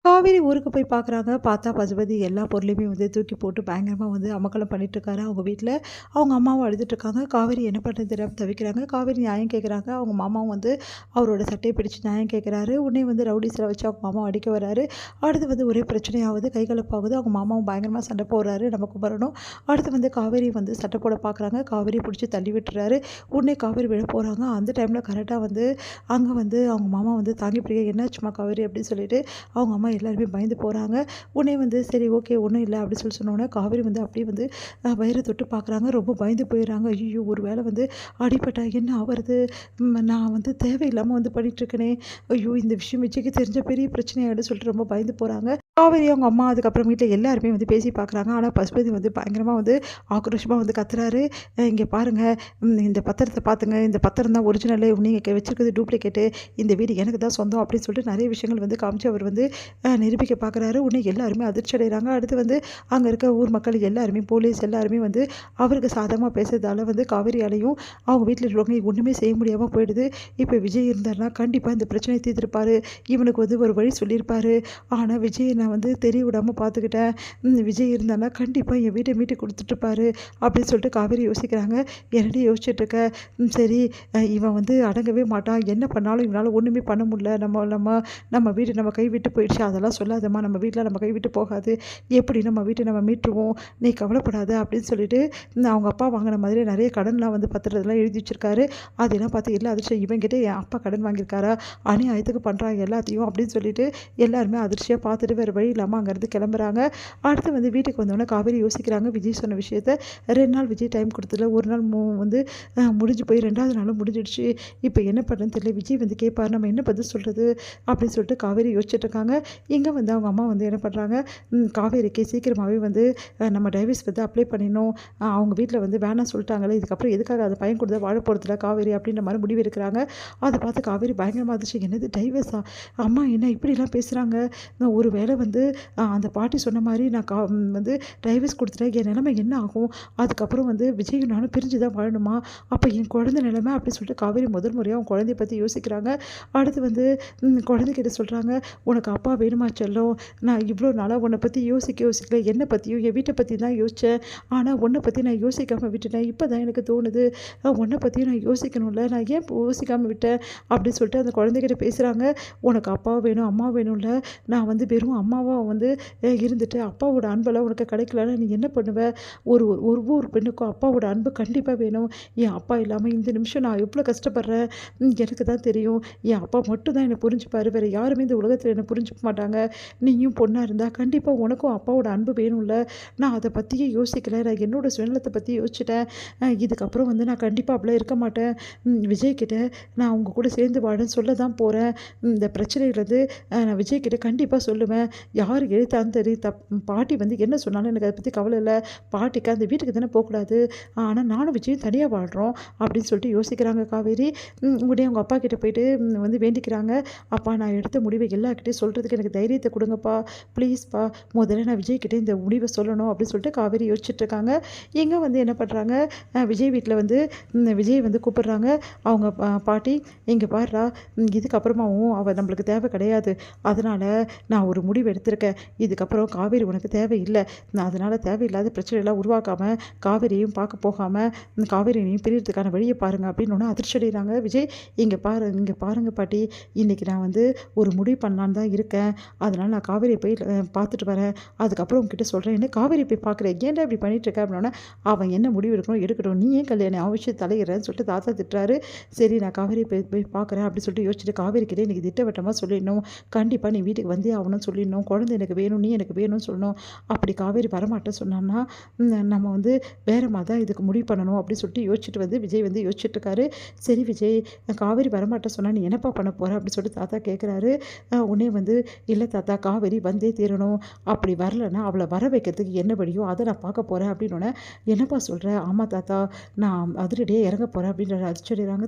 காவேரி ஊருக்கு போய் பார்க்குறாங்க. பார்த்தா பசுபதி எல்லா பொருளையுமே வந்து தூக்கி போட்டு பயங்கரமா வந்து அமர்க்களம் பண்ணிட்டுருக்காரு அவங்க வீட்ல. அவங்க அம்மாவும் அழுதுட்டுருக்காங்க. காவேரி என்ன பண்ணுறது தெரியாம தவிக்கிறாங்க. காவேரி நியாயம் கேட்குறாங்க. அவங்க மாமாவும் வந்து அவரோட சட்டைய பிடிச்சு நியாயம் கேட்குறாரு. உடனே வந்து ரவுடீஸ்ல வச்சு அவங்க மாமாவ அடிக்க வராரு. அடுத்து வந்து ஒரே பிரச்சனையாகுது. கைகலப்பாகுது. அவங்க மாமாவும் பயங்கரமா சண்டை போடுறாரு. நம்ம குமரனும். அடுத்து வந்து காவேரி வந்து சண்டை போட பார்க்குறாங்க. காவேரிய புடிச்சு தள்ளி விட்டுறாரு. உடனே காவேரி விழ போறாங்க. அந்த டைம்ல கரெக்ட்டா வந்து அங்க வந்து அவங்க மாமா வந்து தாங்கி பிடிக்க "என்னாச்சும்மா காவேரி?" அப்படின்னு சொல்லிட்டு அவங்க அம்மா எல்லாருமே பயந்து போகிறாங்க. உடனே வந்து சரி ஓகே ஒன்றும் இல்லை அப்படின்னு சொன்னோன்னே காவேரி வந்து அப்படியே வந்து வயிற தொட்டு பார்க்குறாங்க. ரொம்ப பயந்து போயிடுறாங்க. ஐயோ ஒரு வேளை வந்து அடிபட்டா என்ன ஆவறது? நான் வந்து தேவையில்லாமல் வந்து பண்ணிட்டுருக்கேனே. ஐயோ இந்த விஷயம் விஜய்க்கு தெரிஞ்ச பெரிய பிரச்சனையாயிடும் சொல்லிட்டு ரொம்ப பயந்து போகிறாங்க. காவேரி அவங்க அம்மா அதுக்கப்புறம் வீட்டில் எல்லாருமே வந்து பேசி பார்க்குறாங்க. ஆனால் பசுபதி வந்து பயங்கரமாக வந்து ஆக்ரோஷமாக வந்து கத்துறாரு. இங்கே பாருங்க இந்த பத்திரத்தை பார்த்துங்க. இந்த பத்திரம் தான் ஒரிஜினலு. நீங்கள் வச்சிருக்கிறது டூப்ளிகேட்டு. இந்த வீடு எனக்கு தான் சொந்தம் அப்படின்னு சொல்லிட்டு நிறைய விஷயங்கள் வந்து காமிச்சு அவர் வந்து நிரூபிக்க பார்க்குறாரு. உடனே எல்லாருமே அதிர்ச்சி அடைகிறாங்க. அடுத்து வந்து அங்கே இருக்க ஊர் மக்கள் எல்லாருமே போலீஸ் எல்லாருமே வந்து அவருக்கு சாதகமாக பேசுறதால வந்து காவேரியாலையும் அவங்க வீட்டில் இருக்கிறவங்க ஒன்றுமே செய்ய முடியாமல் போயிடுது. இப்போ விஜய் இருந்தாருன்னா கண்டிப்பாக இந்த பிரச்சனையை தீர்த்திருப்பாரு. இவனுக்கு வந்து ஒரு வழி சொல்லியிருப்பாரு. ஆனால் விஜயை நான் வந்து தெரிய விடாமல் பார்த்துக்கிட்டேன். விஜய் இருந்தாருன்னா கண்டிப்பாக என் வீட்டை மீட்டு கொடுத்துட்ருப்பாரு அப்படின்னு சொல்லிட்டு காவேரி யோசிக்கிறாங்க. என்னடி யோசிச்சுட்டு இருக்க? சரி இவன் வந்து அடங்கவே மாட்டான். என்ன பண்ணாலும் இவனால் ஒன்றுமே பண்ண முடியல. நம்ம நம்ம நம்ம வீடு நம்ம கை விட்டு போயிடுச்சு. அதெல்லாம் சொல்லாதம்மா. நம்ம வீட்டில் நம்ம கை விட்டு போகாது. எப்படி நம்ம வீட்டை நம்ம மீட்டுருவோம். நீ கவலைப்படாத அப்படின்னு சொல்லிட்டு அவங்க அப்பா வாங்கின மாதிரி நிறைய கடன்லாம் வந்து பத்திரத்தெல்லாம் எழுதி வச்சிருக்காரு. அதெல்லாம் பார்த்து எல்லா அதிர்ச்சியும் இவங்கிட்ட என் அப்பா கடன் வாங்கியிருக்காரா? அநியாயத்துக்கு பண்ணுறாங்க எல்லாத்தையும் அப்படின்னு சொல்லிட்டு எல்லாருமே அதிர்ச்சியாக பார்த்துட்டு வேறு வழி இல்லாமல் அங்கேருந்து கிளம்புறாங்க. அடுத்து வந்து வீட்டுக்கு வந்தோடனே காவேரி யோசிக்கிறாங்க. விஜய் சொன்ன விஷயத்த 2 நாள் விஜய் டைம் கொடுத்ததில்ல. ஒரு நாள் வந்து முடிஞ்சு போய் 2வது நாளும் முடிஞ்சிடுச்சு. இப்போ என்ன பண்ணுறதுன்னு தெரியல. விஜய் வந்து கேட்பார் நம்ம என்ன பதில் சொல்கிறது அப்படின்னு சொல்லிட்டு காவேரி யோசிச்சுட்டு இருக்காங்க. இங்கே வந்து அவங்க அம்மா வந்து என்ன பண்ணுறாங்க, காவேரிக்கு சீக்கிரமாகவே வந்து நம்ம டைவர்ஸ் வந்து அப்ளை பண்ணிடணும். அவங்க வீட்டில் வந்து வேணாம் சொல்லிட்டாங்களே, இதுக்கப்புறம் எதுக்காக அந்த பையன் கொடுத்தா வாழ போகிறதில்ல காவேரி அப்படின்ற மாதிரி முடிவு எடுக்கிறாங்க. அதை பார்த்து காவேரி பயங்கரமாக இருந்துச்சு. என்னது டைவர்ஸா? அம்மா என்ன இப்படிலாம் பேசுகிறாங்க? நான் ஒரு வேளை வந்து அந்த பாட்டி சொன்ன மாதிரி நான் வந்து டைவர்ஸ் கொடுத்துட்டேன் என் நிலைமை என்ன ஆகும்? அதுக்கப்புறம் வந்து விஜயும் நானும் பிரிஞ்சு தான் வாழணுமா? அப்போ என் குழந்தை நிலைமை அப்படின்னு சொல்லிட்டு காவேரி முதல் முறையாக அவங்க குழந்தைய பற்றி யோசிக்கிறாங்க. அடுத்து வந்து குழந்தைகிட்ட சொல்கிறாங்க, உனக்கு அப்பா வேணுமா செல்லம்? நான் இவ்வளோ நாளாக உன்னை பற்றி யோசிக்கல. என்னை பற்றியும் என் வீட்டை பற்றி தான் யோசித்தேன். ஆனால் உன்னை பற்றி நான் யோசிக்காமல் விட்டுட்டேன். இப்போ தான் எனக்கு தோணுது உன்னை பற்றியும் நான் யோசிக்கணும்ல. நான் ஏன் யோசிக்காமல் விட்டேன் அப்படின்னு சொல்லிட்டு அந்த குழந்தைகிட்ட பேசுகிறாங்க. உனக்கு அப்பா வேணும் அம்மா வேணும்ல. நான் வந்து வெறும் அம்மாவாக வந்து இருந்துட்டு அப்பாவோட அன்பெல்லாம் உனக்கு கிடைக்கலன்னா நீ என்ன பண்ணுவ? ஒவ்வொரு பெண்ணுக்கும் அப்பாவோட அன்பு கண்டிப்பாக வேணும். என் அப்பா இல்லாமல் இந்த நிமிஷம் நான் எவ்வளோ கஷ்டப்படுறேன் எனக்கு தான் தெரியும். என் அப்பா மட்டும் தான் என்னை புரிஞ்சுப்பார். வேறு யாருமே இந்த உலகத்தில் என்னை புரிஞ்சுக்க மாட்டாங்க. நீயும் பொண்ணாக இருந்தால் கண்டிப்பாக உனக்கும் அப்பாவோட அன்பு வேணும்ல. நான் அதை பற்றியே யோசிக்கலை. நான் என்னோடய சுயநலத்தை பற்றி யோசிச்சிட்டேன். இதுக்கப்புறம் வந்து நான் கண்டிப்பாக அப்படிலாம் இருக்க மாட்டேன். விஜய்கிட்ட நான் அவங்க கூட சேர்ந்து வாழன்னு சொல்ல தான் போகிறேன். இந்த பிரச்சனையிலேருந்து நான் விஜய்கிட்ட கண்டிப்பாக சொல்லுவேன். யார் எழுத்தான்னு தெரியும். பாட்டி வந்து என்ன சொன்னாலும் எனக்கு அதை பற்றி கவலை இல்லை. பாட்டிக்கு அந்த வீட்டுக்கு தானே போகக்கூடாது. ஆனால் நானும் விஜயும் தனியாக வாழ்கிறோம் அப்படின்னு சொல்லிட்டு யோசிக்கிறாங்க காவேரி. உடனே அவங்க அப்பா கிட்டே போயிட்டு வந்து வேண்டிக்கிறாங்க. அப்பா நான் எடுத்த முடிவை எல்லாருக்கிட்டையும் சொல்கிறதுக்கு எனக்கு தைரியத்தை கொடுங்கப்பா ப்ளீஸ்ப்பா. முதல்ல நான் விஜய்கிட்ட இந்த முடிவை சொல்லணும் அப்படின்னு சொல்லிட்டு காவேரி யோசிச்சுட்ருக்காங்க. இங்கே வந்து என்ன பண்ணுறாங்க, விஜய் வீட்டில் வந்து விஜய் வந்து கூப்பிடுறாங்க. அவங்க பாட்டி இங்கே பாருடா, இதுக்கப்புறமாவும் அவள் நம்மளுக்கு தேவை கிடையாது. அதனால் நான் ஒரு முடிவு எடுத்திருக்கேன். இதுக்கப்புறம் காவேரி உனக்கு தேவையில்லை. நான் அதனால் தேவையில்லாத பிரச்சனைலாம் உருவாக்காமல் காவேரியும் பார்க்க போகாமல் காவேரியையும் பிரியறதுக்கான வழியை பாருங்கள் அப்படின்னு ஒன்று அதிர்ச்சி அடைகிறாங்க. விஜய் இங்கே பாருங்க பாட்டி, இன்றைக்கி நான் வந்து ஒரு முடிவு பண்ணலான்னு தான் இருக்கேன். அதனால் நான் காவேரியை போய் பார்த்துட்டு வரேன். அதுக்கப்புறம் உங்ககிட்ட சொல்கிறேன். என்ன காவேரி போய் பார்க்குறேன், ஏன்டா இப்படி பண்ணிகிட்ருக்க அப்படின்னா, அவன் என்ன முடிவு எடுக்கணும் எடுக்கட்டும், நீ ஏன் கல்யாணம் அவசியம் தலையிடுறேன்னு சொல்லிட்டு தாத்தா திட்டுறாரு. சரி நான் காவேரி போய் பார்க்குறேன் அப்படின்னு சொல்லிட்டு யோசிச்சுட்டு காவேரிக்கிட்டே இன்றைக்கி திட்டவட்டமாக சொல்லிடணும். கண்டிப்பாக நீ வீட்டுக்கு வந்தே ஆகணும்னு சொல்லிடணும். குழந்தை எனக்கு வேணும், நீ எனக்கு வேணும்னு சொல்லணும். அப்படி காவேரி வரமாட்டேன்னு சொன்னான்னா நம்ம வந்து வேறு மாதிரி தான் இதுக்கு முடிவு பண்ணணும் அப்படின்னு சொல்லிட்டு யோசிச்சுட்டு வந்து விஜய் வந்து யோசிச்சுட்ருக்காரு. சரி விஜய், காவேரி வரமாட்டேன் சொன்னால் நீ என்னப்பா பண்ண போகிற அப்படின்னு சொல்லிட்டு தாத்தா கேட்குறாரு. உடனே வந்து இல்லை தாத்தா, காவேரி வந்தே தீரணும். அப்படி வரலைன்னா அவளை வர வைக்கிறதுக்கு என்ன வழியோ அதை நான் பார்க்க போகிறேன் அப்படின்னோடனே, என்னப்பா சொல்கிற? ஆமாம் தாத்தா, நான் அதிரடியாக இறங்க போகிறேன் அப்படின்ற அதிர்ச்சி அடைகிறாங்க.